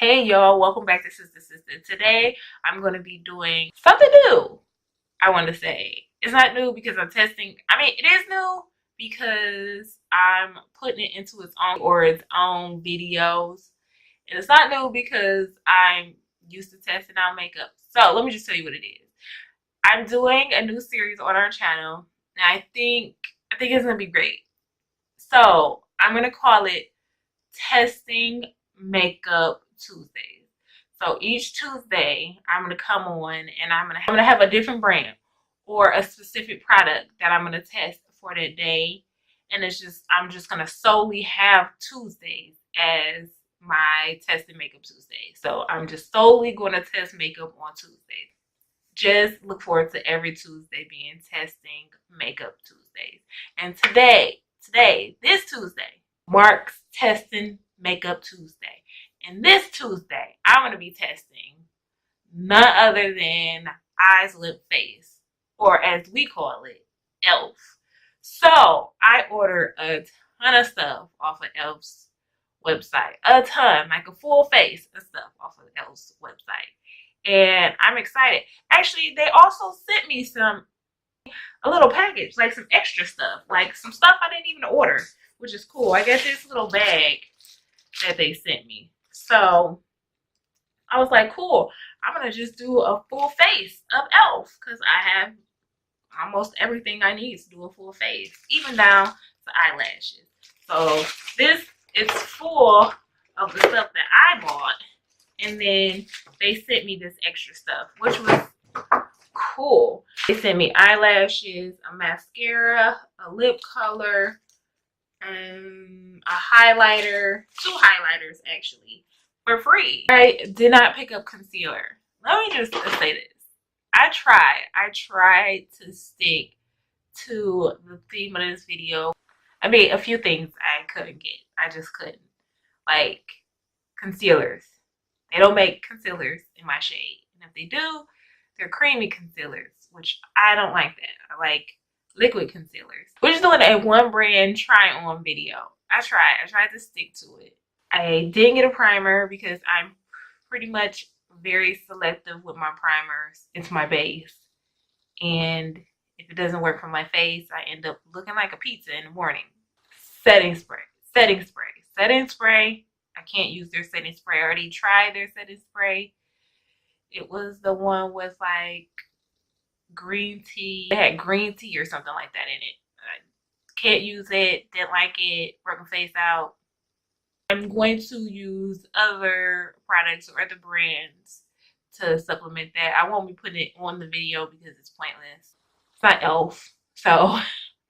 Hey y'all, welcome back to Sister Sister. Today I'm going to be doing something new. I want to say it's not new because I'm testing. I mean, it is new because I'm putting it into its own videos, and it's not new because I'm used to testing out makeup. So let me just tell you what it is. I'm doing a new series on our channel, and I think it's gonna be great. So I'm gonna call it Testing Makeup Tuesdays. So each Tuesday, I'm gonna come on and I'm gonna have a different brand or a specific product that I'm gonna test for that day. And I'm just gonna solely have Tuesdays as my testing makeup Tuesday. So I'm just solely gonna test makeup on Tuesdays. Just look forward to every Tuesday being Testing Makeup Tuesdays. And this Tuesday marks Testing Makeup Tuesday. And this Tuesday, I'm going to be testing none other than Eyes, Lip, Face, or as we call it, E.L.F. So I ordered a ton of stuff off of E.L.F.'s website. A ton, like a full face of stuff off of E.L.F.'s website. And I'm excited. Actually, they also sent me a little package, like some extra stuff, like some stuff I didn't even order, which is cool. I guess this little bag that they sent me. So I was like, cool, I'm gonna just do a full face of E.L.F. because I have almost everything I need to do a full face, even down to eyelashes. So this is full of the stuff that I bought, and then they sent me this extra stuff, which was cool. They sent me eyelashes, a mascara, a lip color, and a highlighter, 2 highlighters actually, for free. I did not pick up concealer. Let me just say this. I tried to stick to the theme of this video. I mean, a few things I couldn't get. I just couldn't. Like concealers. They don't make concealers in my shade. And if they do, they're creamy concealers, which I don't like that. I like liquid concealers. We're just doing a one brand try on video. I tried to stick to it. I didn't get a primer because I'm pretty much very selective with my primers. It's my base. And if it doesn't work for my face, I end up looking like a pizza in the morning. Setting spray. I can't use their setting spray. I already tried their setting spray. It was the one with like green tea. It had green tea or something like that in it. I can't use it. Didn't like it. Broke my face out. I'm going to use other products or other brands to supplement that. I won't be putting it on the video because it's pointless. It's not E.L.F. So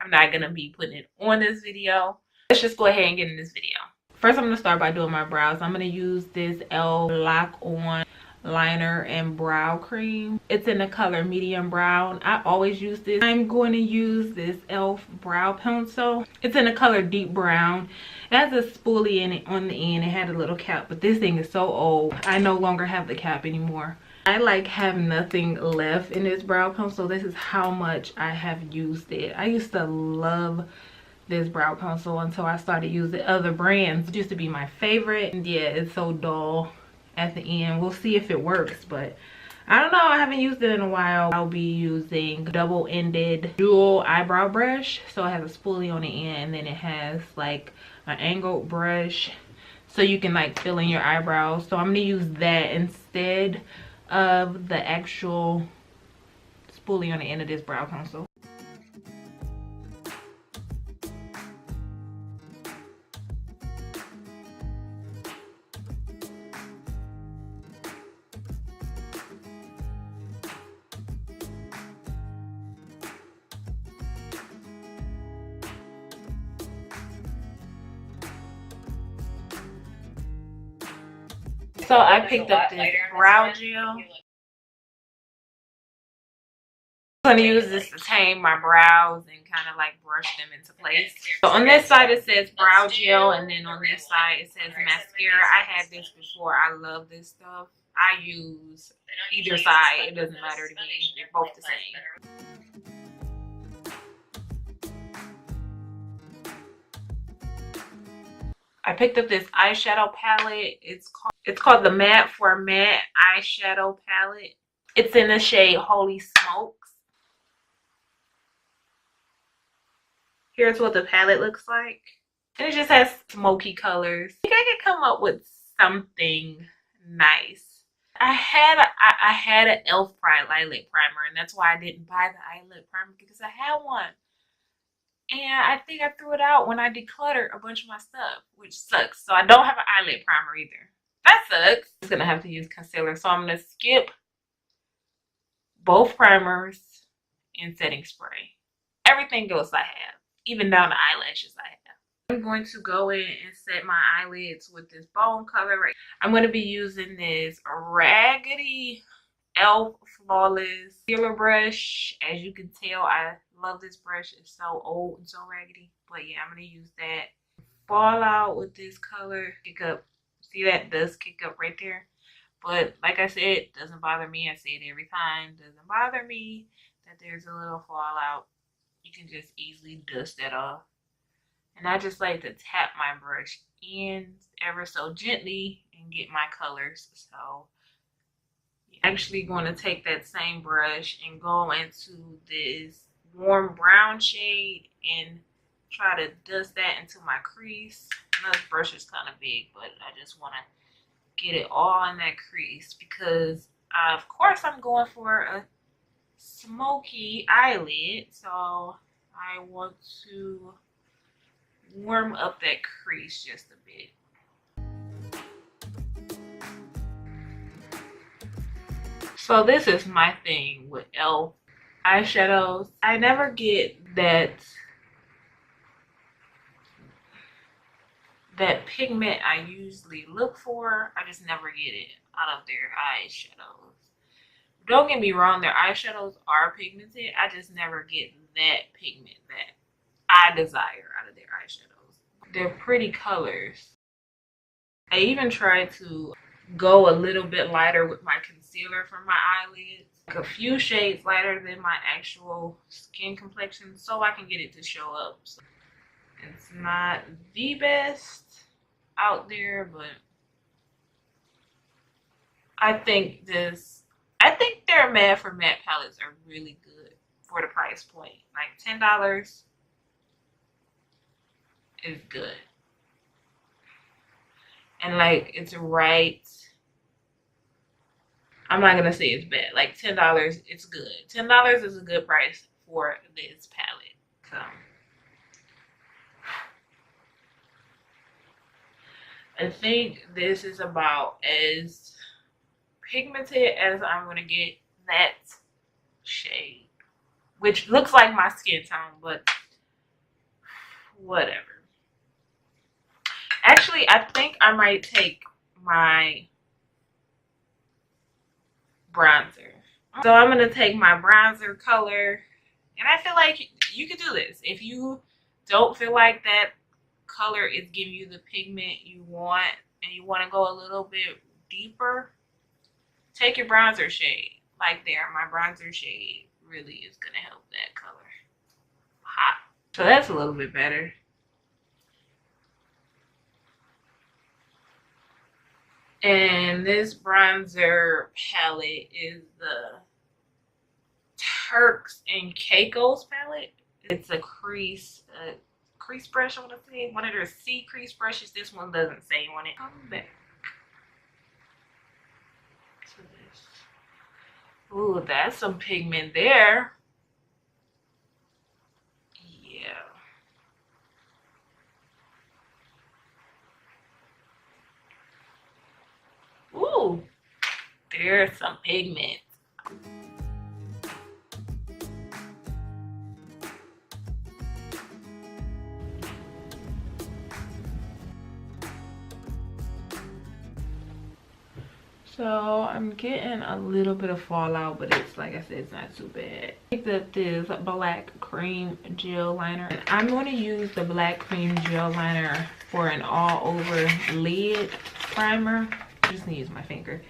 I'm not going to be putting it on this video. Let's just go ahead and get in this video. First, I'm going to start by doing my brows. I'm going to use this E.L.F. Lock On liner and brow cream. It's in the color medium brown. I always use this. I'm going to use this E.L.F. brow pencil. It's in the color deep brown. It has a spoolie in it on the end. It had a little cap, but this thing is so old. I no longer have the cap anymore. I like have nothing left in this brow pencil. This is how much I have used it. I used to love this brow pencil until I started using other brands. It used to be my favorite. And yeah, it's so dull at the end. We'll see if it works, but I don't know. I haven't used it in a while. I'll be using double-ended dual eyebrow brush. So it has a spoolie on the end, and then it has like an angled brush so you can like fill in your eyebrows. So I'm gonna use that instead of the actual spoolie on the end of this brow pencil. So I picked up this brow gel. I'm going to use this to tame my brows and kind of like brush them into place. So on this side it says brow gel, and then on this side it says mascara. I had this before. I love this stuff. I use either side. It doesn't matter to me. They're both the same. I picked up this eyeshadow palette. It's called the Matte for Matte eyeshadow palette. It's in the shade Holy Smokes. Here's what the palette looks like. And it just has smoky colors. I think I could come up with something nice. I had an E.L.F. eyelid primer, and that's why I didn't buy the eyelid primer, because I had one. And I think I threw it out when I decluttered a bunch of my stuff, which sucks. So I don't have an eyelid primer either. That sucks. I'm just gonna have to use concealer. So I'm gonna skip both primers and setting spray. Everything else I have, even down the eyelashes I have. I'm going to go in and set my eyelids with this bone color. I'm going to be using this raggedy E.L.F. Flawless concealer brush. As you can tell, I love this brush. It's so old and so raggedy. But yeah, I'm going to use that. Fallout with this color. Kick up. See, that does kick up right there. But like I said, it doesn't bother me. I say it every time. Doesn't bother me that there's a little fallout. You can just easily dust that off. And I just like to tap my brush in ever so gently and get my colors. So I'm actually going to take that same brush and go into this warm brown shade and try to dust that into my crease. I know this brush is kind of big, but I just want to get it all in that crease because of course I'm going for a smoky eyelid. So I want to warm up that crease just a bit. So this is my thing with E.L.F. eyeshadows. I never get that pigment I usually look for. I just never get it out of their eyeshadows. Don't get me wrong, their eyeshadows are pigmented. I just never get that pigment that I desire out of their eyeshadows. They're pretty colors. I even tried to go a little bit lighter with my concealer for my eyelids, like a few shades lighter than my actual skin complexion, so I can get it to show up. So it's not the best out there, but I think their matte for matte palettes are really good for the price point. Like $10 is good. And like it's right, I'm not gonna say it's bad. Like $10, it's good. $10 is a good price for this palette. So I think this is about as pigmented as I'm gonna get that shade, which looks like my skin tone, but whatever. Actually, I think I might take my bronzer. So I'm going to take my bronzer color, and I feel like you could do this. If you don't feel like that color is giving you the pigment you want, and you want to go a little bit deeper, take your bronzer shade. Like there, my bronzer shade really is going to help that color. Hot. So that's a little bit better. And this bronzer palette is the Turks and Caicos palette. It's a crease brush, I want to say. One of their C crease brushes. This one doesn't say on it. Come back to this. Ooh, that's some pigment there. Yeah. Ooh, there's some pigment. So I'm getting a little bit of fallout, but it's like I said, it's not too bad. I picked up this black cream gel liner, and I'm going to use the black cream gel liner for an all over lid primer. I just need to use my finger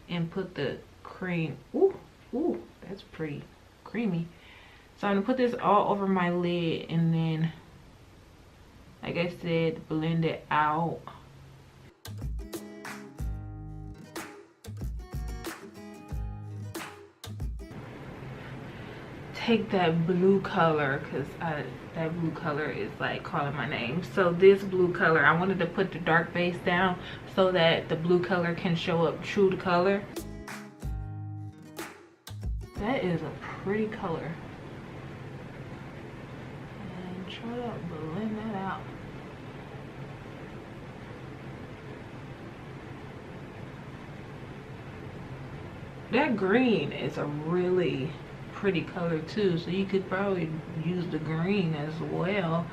and put the cream. Ooh, that's pretty creamy. So I'm gonna put this all over my lid, and then like I said, blend it out. Take that blue color, because that blue color is like calling my name. So this blue color, I wanted to put the dark base down so that the blue color can show up true to color. That is a pretty color. And try to blend that out. That green is a really pretty color too, so you could probably use the green as well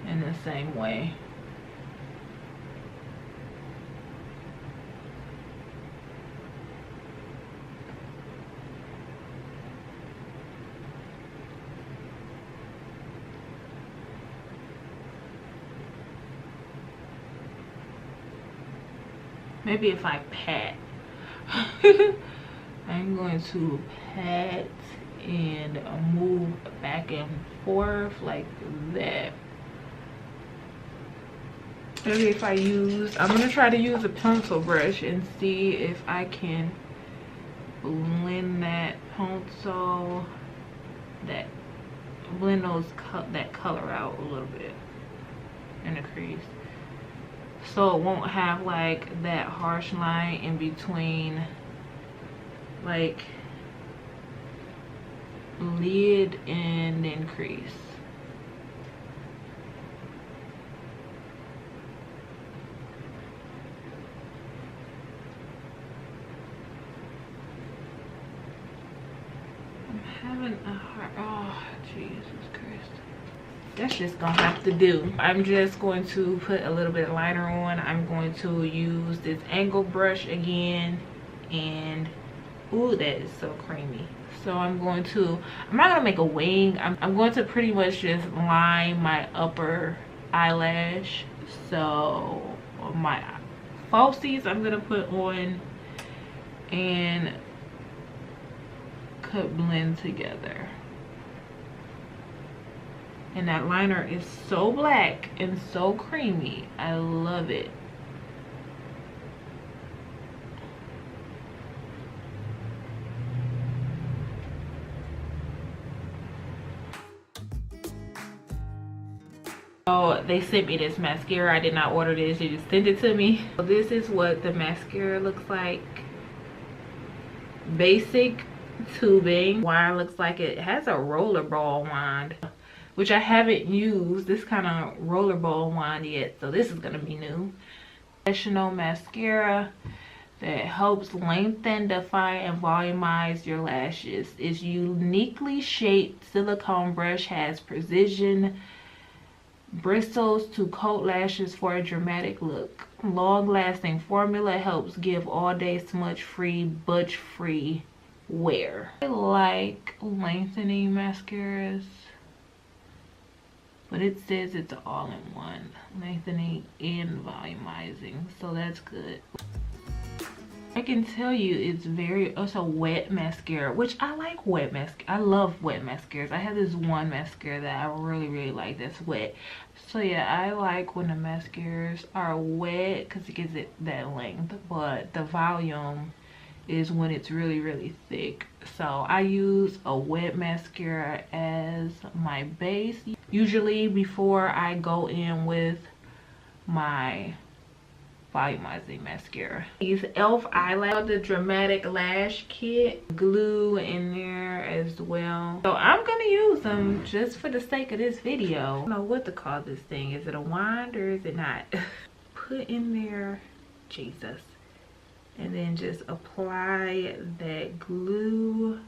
in the same way. Maybe if I pat. I'm going to pat and move back and forth like that. Maybe if I use, I'm gonna try to use a pencil brush and see if I can blend that pencil, blend that color out a little bit in the crease, so it won't have like that harsh line in between like lid and then crease. I'm having a hard, oh Jesus Christ. That's just gonna have to do. I'm just going to put a little bit of liner on. I'm going to use this angle brush again, and ooh, that is so creamy. So I'm not gonna make a wing. I'm going to pretty much just line my upper eyelash. So my falsies I'm gonna put on and could blend together. And that liner is so black and so creamy. I love it. So they sent me this mascara. I did not order this, they just sent it to me. So this is what the mascara looks like. Basic tubing. Wire looks like it has a rollerball wand, which I haven't used this kind of rollerball wand yet, so this is gonna be new. Professional mascara that helps lengthen, define, and volumize your lashes. Its uniquely shaped silicone brush has precision bristles to coat lashes for a dramatic look. Long-lasting formula helps give all-day smudge-free, budge-free wear. I like lengthening mascaras, but it says it's all-in-one, lengthening and volumizing, so that's good. I can tell you it's a wet mascara, which I like wet mascara. I love wet mascaras. I have this one mascara that I really like that's wet. So yeah, I like when the mascaras are wet because it gives it that length, but the volume is when it's really thick. So I use a wet mascara as my base usually before I go in with my volumizing mascara. These E.L.F. eyelash, the dramatic lash kit, glue in there as well. So I'm gonna use them just for the sake of this video. I don't know what to call this thing. Is it a wand or is it not? Put in there, Jesus, and then just apply that glue.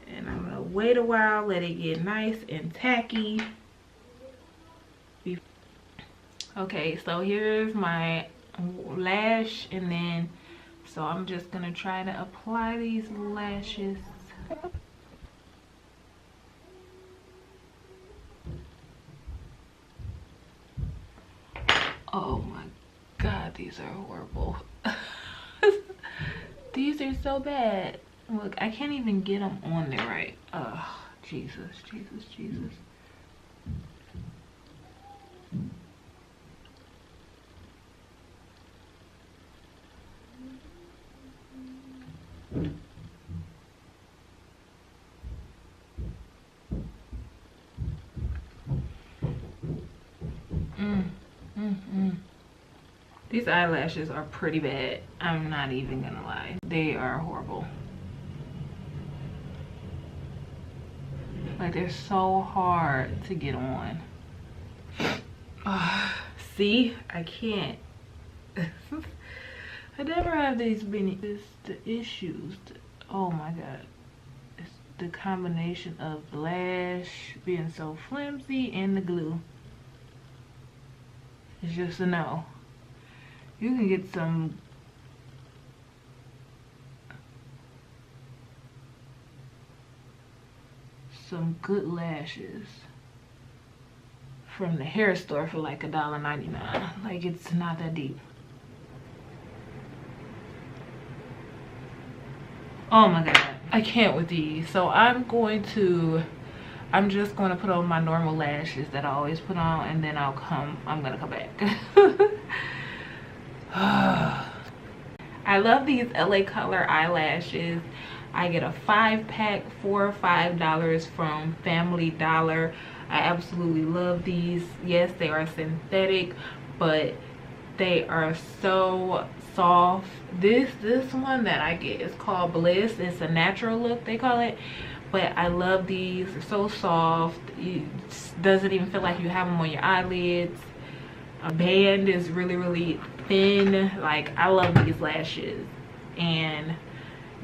And I'm gonna wait a while, let it get nice and tacky. Okay, so here's my lash, and then so I'm just gonna try to apply these lashes. Oh my God, these are horrible. These are so bad. Look, I can't even get them on there right. Oh, Jesus. These eyelashes are pretty bad. I'm not even gonna lie. They are horrible. Like, they're so hard to get on. See, I can't. I never have these many. It's the issues. Oh my god. It's the combination of the lash being so flimsy and the glue. It's just a no. You can get some good lashes from the hair store for like $1.99. Like, it's not that deep. Oh my god, I can't with these. So I'm just going to put on my normal lashes that I always put on, and then I'm gonna come back. I love these LA Color eyelashes. I get a 5-pack for $5 from Family Dollar. I absolutely love these. Yes, they are synthetic, but they are so soft. This one that I get is called Bliss. It's a natural look, they call it. But I love these. They're so soft. It doesn't even feel like you have them on your eyelids. A band is really thin. Like, I love these lashes, and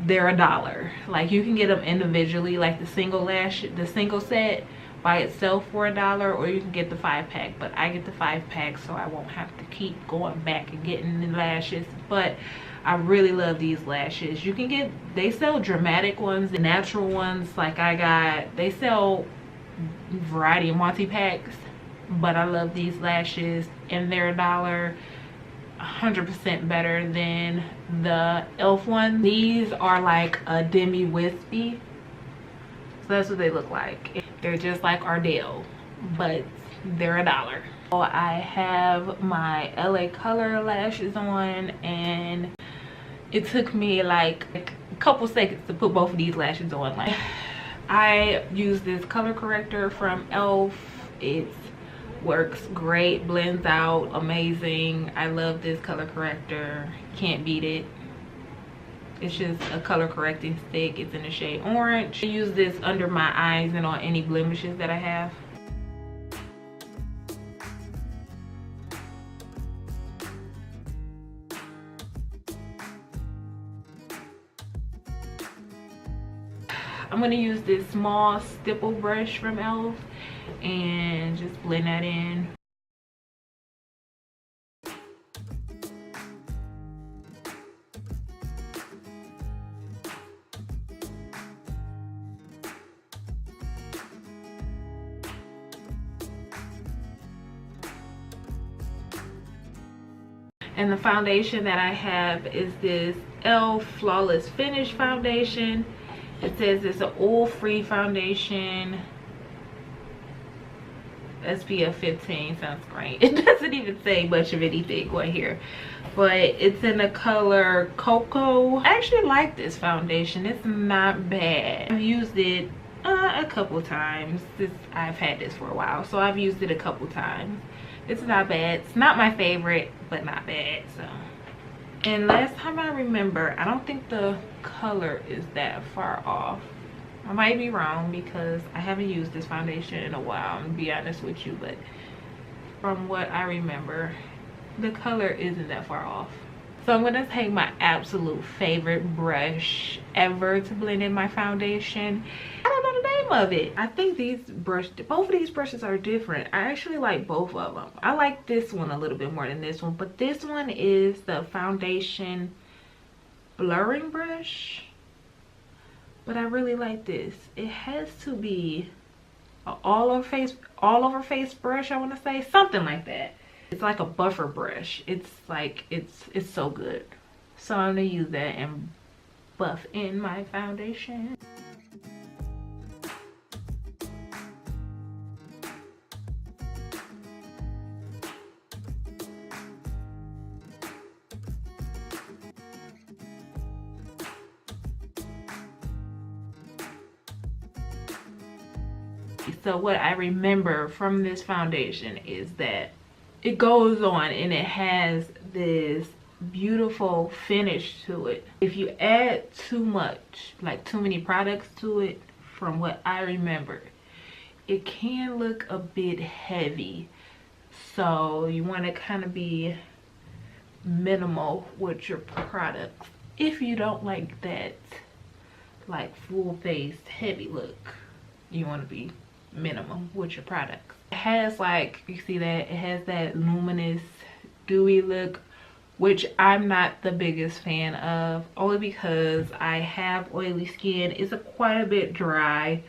they're $1. Like, you can get them individually, like the single set by itself for $1, or you can get the 5-pack. But I get the 5-pack so I won't have to keep going back and getting the lashes. But I really love these lashes. You can get, they sell dramatic ones, the natural ones like I got. They sell variety of multi-packs, but I love these lashes, and they're $1. 100% better than the E.L.F. one. These are like a demi wispy, so that's what they look like. They're just like Ardell, but they're $1. So I have my LA Color lashes on, and it took me like a couple seconds to put both of these lashes on. Like, I use this color corrector from E.L.F. It works great, blends out amazing. I love this color corrector, can't beat it. It's just a color correcting stick. It's in the shade orange. I use this under my eyes and on any blemishes that I have. I'm gonna use this small stipple brush from E.L.F. and just blend that in. And the foundation that I have is this E.L.F. Flawless Finish foundation. It says it's an oil-free foundation. SPF 15 sounds great. It doesn't even say much of anything on here, but it's in the color Cocoa. I actually like this foundation. It's not bad. I've used it a couple times. I've had this for a while, so I've used it a couple times. It's not bad. It's not my favorite, but not bad. So, and last time I remember, I don't think the color is that far off. I might be wrong because I haven't used this foundation in a while, to be honest with you, but from what I remember, the color isn't that far off. So I'm gonna take my absolute favorite brush ever to blend in my foundation. I don't know the name of it. I think both of these brushes are different. I actually like both of them. I like this one a little bit more than this one, but this one is the foundation blurring brush. But I really like this. It has to be an all over face brush, I want to say, something like that. It's like a buffer brush. It's like it's so good. So I'm gonna use that and buff in my foundation. So what I remember from this foundation is that it goes on and it has this beautiful finish to it. If you add too much, like too many products to it, from what I remember, it can look a bit heavy. So you want to kind of be minimal with your products if you don't like that like full face heavy look. You want to be minimal with your products. It has, like, you see that it has that luminous dewy look, which I'm not the biggest fan of, only because I have oily skin. It's quite a bit dry,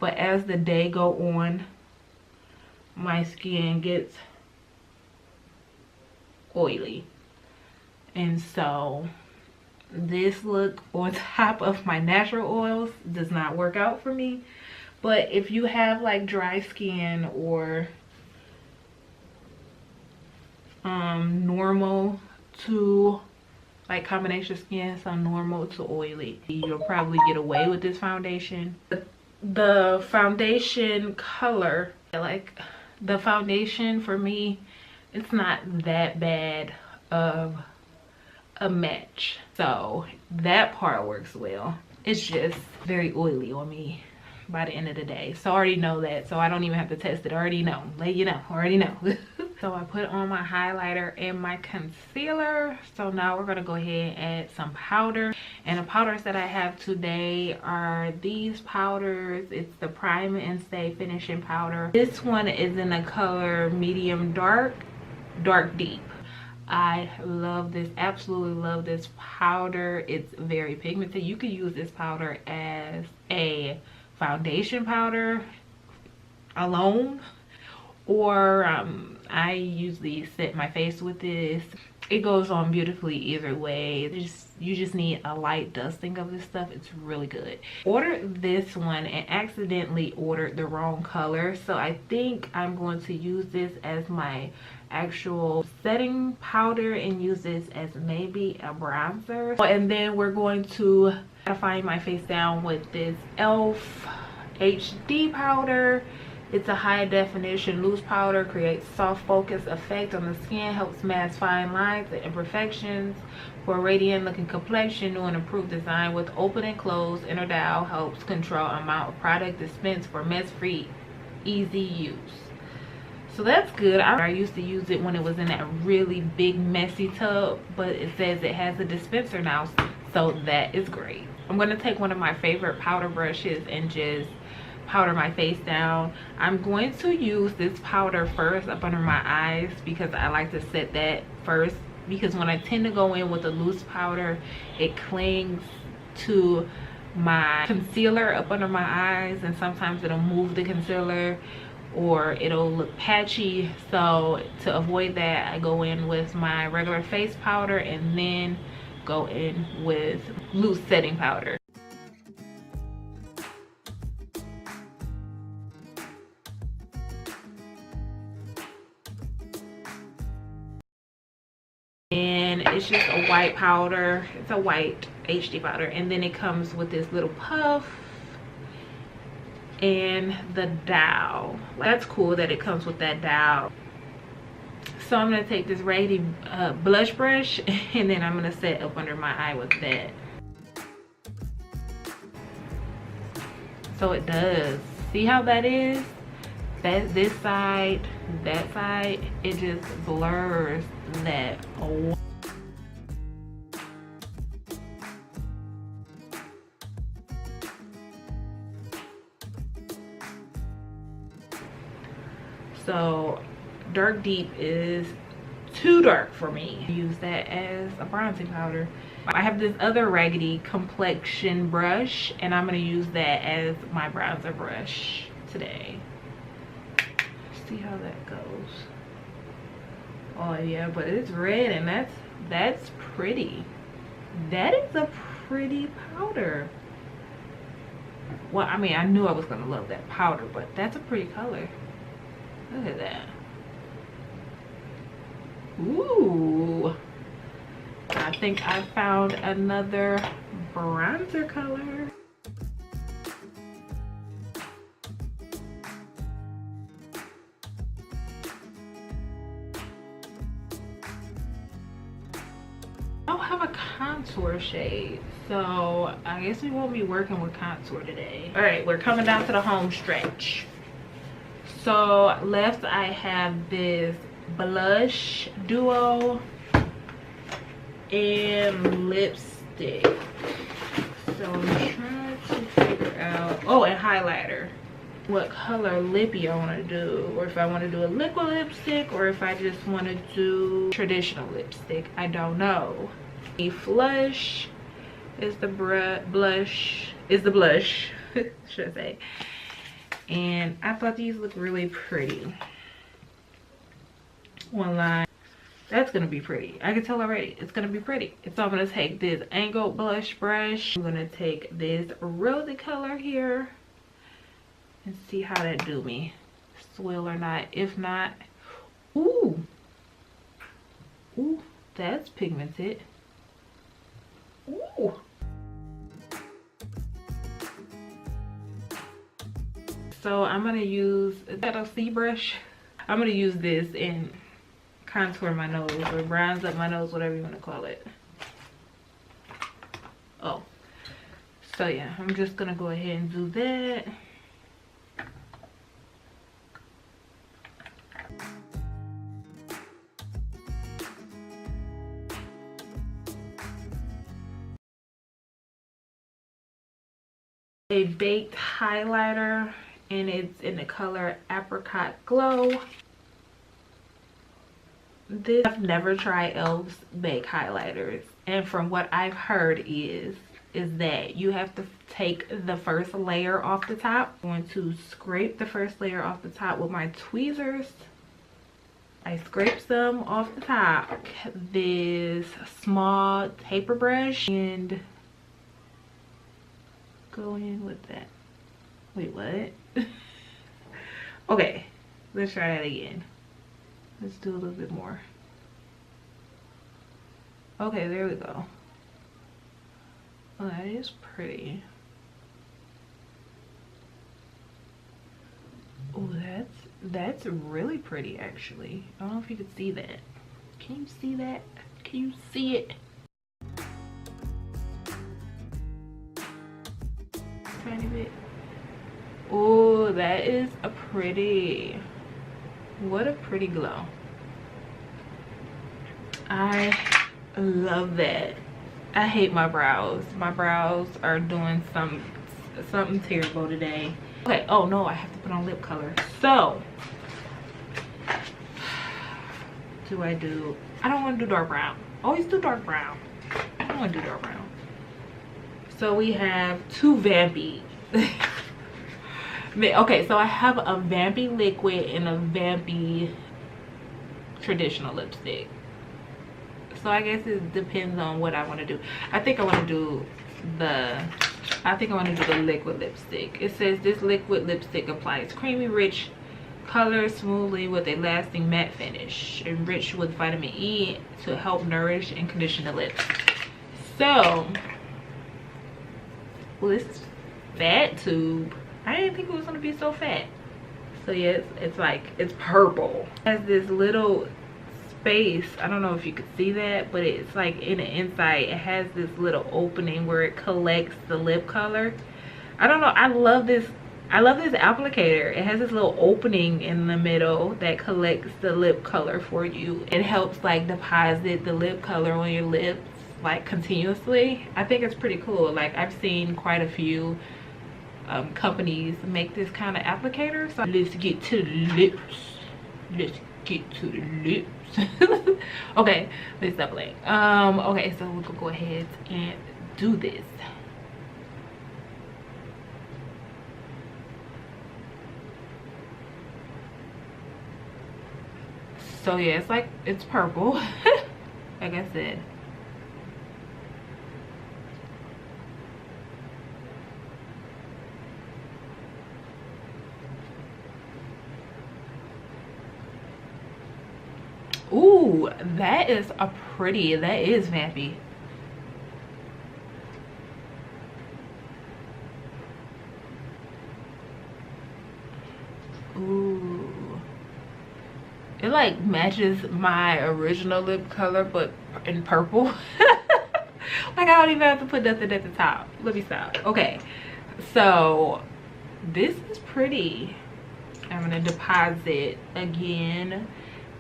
but as the day go on, my skin gets oily, and so this look on top of my natural oils does not work out for me. But if you have like dry skin or normal to like combination skin, so normal to oily, you'll probably get away with this foundation. The foundation color, like the foundation for me, it's not that bad of a match, so that part works well. It's just very oily on me by the end of the day, so I already know that, so I don't even have to test it. I already know, let you know, I already know. So I put on my highlighter and my concealer. So now we're gonna go ahead and add some powder, and the powders that I have today are these powders. It's the Prime and Stay finishing powder. This one is in the color medium dark deep. I love this, absolutely love this powder. It's very pigmented. You could use this powder as a foundation powder alone, or I usually set my face with this. It goes on beautifully either way. You just need a light dusting of this stuff. It's really good. Ordered this one and accidentally ordered the wrong color, so I think I'm going to use this as my actual setting powder and use this as maybe a bronzer. And then we're going to mattify my face down with this E.L.F. HD powder. It's a high definition loose powder, creates soft focus effect on the skin, helps mask fine lines and imperfections for a radiant looking complexion. New and improved design with open and closed inner dial, helps control amount of product dispensed for mess free easy use. So that's good. I used to use it when it was in that really big messy tub, but it says it has a dispenser now, so that is great. I'm going to take one of my favorite powder brushes and just powder my face down. I'm going to use this powder first up under my eyes because I like to set that first, because when I tend to go in with a loose powder, it clings to my concealer up under my eyes, and sometimes it'll move the concealer or it'll look patchy. So to avoid that, I go in with my regular face powder and then go in with loose setting powder. And it's just a white powder. It's a white HD powder, and then it comes with this little puff and the dowel. That's cool that it comes with that dowel. So I'm gonna take this raggedy blush brush and then I'm gonna set up under my eye with that. So it does. See how that is? That this side, that side, it just blurs that away. So dark deep is too dark for me. Use that as a bronzing powder. I have this other raggedy complexion brush and I'm going to use that as my bronzer brush today. See how that goes. Oh yeah, but it's red and that's pretty. That is a pretty powder. Well, I mean, I knew I was going to love that powder, but that's a pretty color. Look at that. Ooh. I think I found another bronzer color. have a contour shade, so I guess we won't be working with contour today. All right, we're coming down to the home stretch. So left I have this blush duo and lipstick. So I'm trying to figure out, oh, and highlighter, what color lippy I want to do, or if I want to do a liquid lipstick, or if I just want to do traditional lipstick. I don't know. The flush is the blush should I say. And I thought these look really pretty. One line. That's gonna be pretty. I can tell already. It's gonna be pretty. So I'm gonna take this angled blush brush. I'm gonna take this rosy color here and see how that do me. Swill or not. If not, ooh, that's pigmented. Ooh. So I'm gonna use a C brush. I'm gonna use this and contour my nose, or bronze up my nose, whatever you want to call it. Oh, so yeah, I'm just gonna go ahead and do that. A baked highlighter, and it's in the color Apricot Glow. I've never tried E.L.F's baked highlighters, and from what I've heard is that you have to take the first layer off the top. I'm going to scrape the first layer off the top with my tweezers. I scrape some off the top, this small taper brush, and go in with that. Wait, what? Okay, let's try that again. Let's do a little bit more. Okay, there we go. Oh, that is pretty. Oh, that's really pretty, actually. I don't know if you can see that. Can you see that? Can you see it? Tiny bit. Oh, that is a pretty. What a pretty glow. I love that. I hate my brows. My brows are doing something terrible today. Okay, oh no, I have to put on lip color. So I don't want to do dark brown. Always do dark brown. I don't want to do dark brown. So we have two vampy. Okay, so I have a vampy liquid and a vampy traditional lipstick. So I guess it depends on what I want to do. I think I want to do the liquid lipstick. It says this liquid lipstick applies creamy rich color smoothly with a lasting matte finish, enriched with vitamin E to help nourish and condition the lips. So, well, this fat tube, I didn't think it was gonna be so fat. So yes, it's purple. It has this little space, I don't know if you could see that, but it's like in the inside it has this little opening where it collects the lip color. I don't know, I love this applicator. It has this little opening in the middle that collects the lip color for you. It helps like deposit the lip color on your lips like continuously. I think it's pretty cool. Like I've seen quite a few companies make this kind of applicator. So let's get to the lips. Let's get to the lips. Okay, let's stop playing. Okay, so we're gonna go ahead and do this. So yeah, it's purple. Like I said. Ooh, that is vampy. Ooh. It like matches my original lip color, but in purple. Like, I don't even have to put nothing at the top. Let me stop. Okay, so this is pretty. I'm gonna deposit again,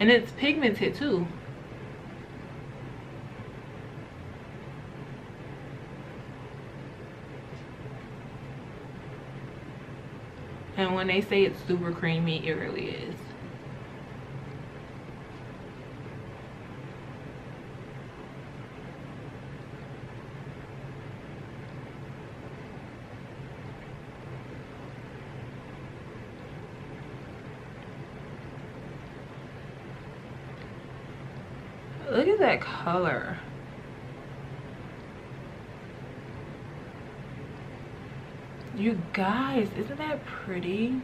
and it's pigmented too. And when they say it's super creamy, it really is. Look at that color. You guys, isn't that pretty?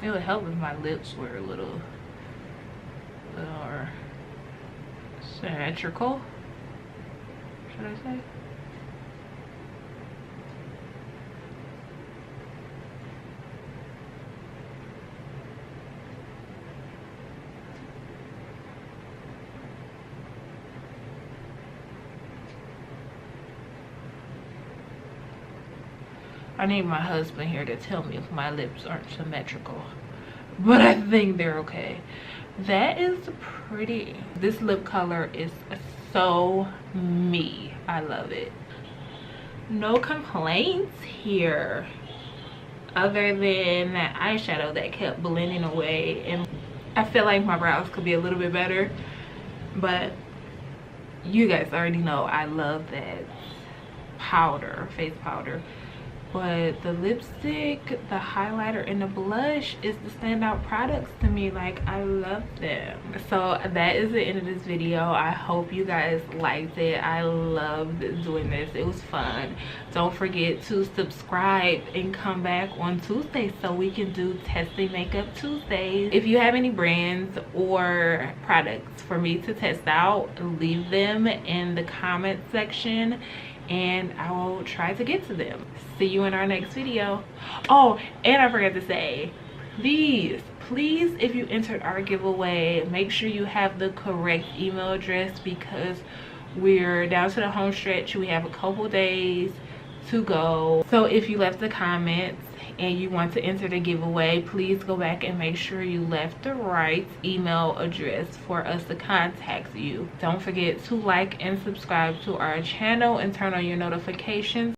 It would help if my lips were a little more symmetrical, should I say? I need my husband here to tell me if my lips aren't symmetrical, but I think they're okay. That is pretty. This lip color is so me. I love it. No complaints here other than that eyeshadow that kept blending away, and I feel like my brows could be a little bit better, but you guys already know I love that powder, face powder. But the lipstick, the highlighter, and the blush is the standout products to me. Like, I love them. So that is the end of this video. I hope you guys liked it. I loved doing this. It was fun. Don't forget to subscribe and come back on Tuesday so we can do testing makeup Tuesdays. If you have any brands or products for me to test out, leave them in the comment section and I will try to get to them. See you in our next video. Oh, and I forgot to say, please, if you entered our giveaway, make sure you have the correct email address because we're down to the home stretch. We have a couple days to go. So if you left the comments and you want to enter the giveaway, please go back and make sure you left the right email address for us to contact you. Don't forget to like and subscribe to our channel and turn on your notifications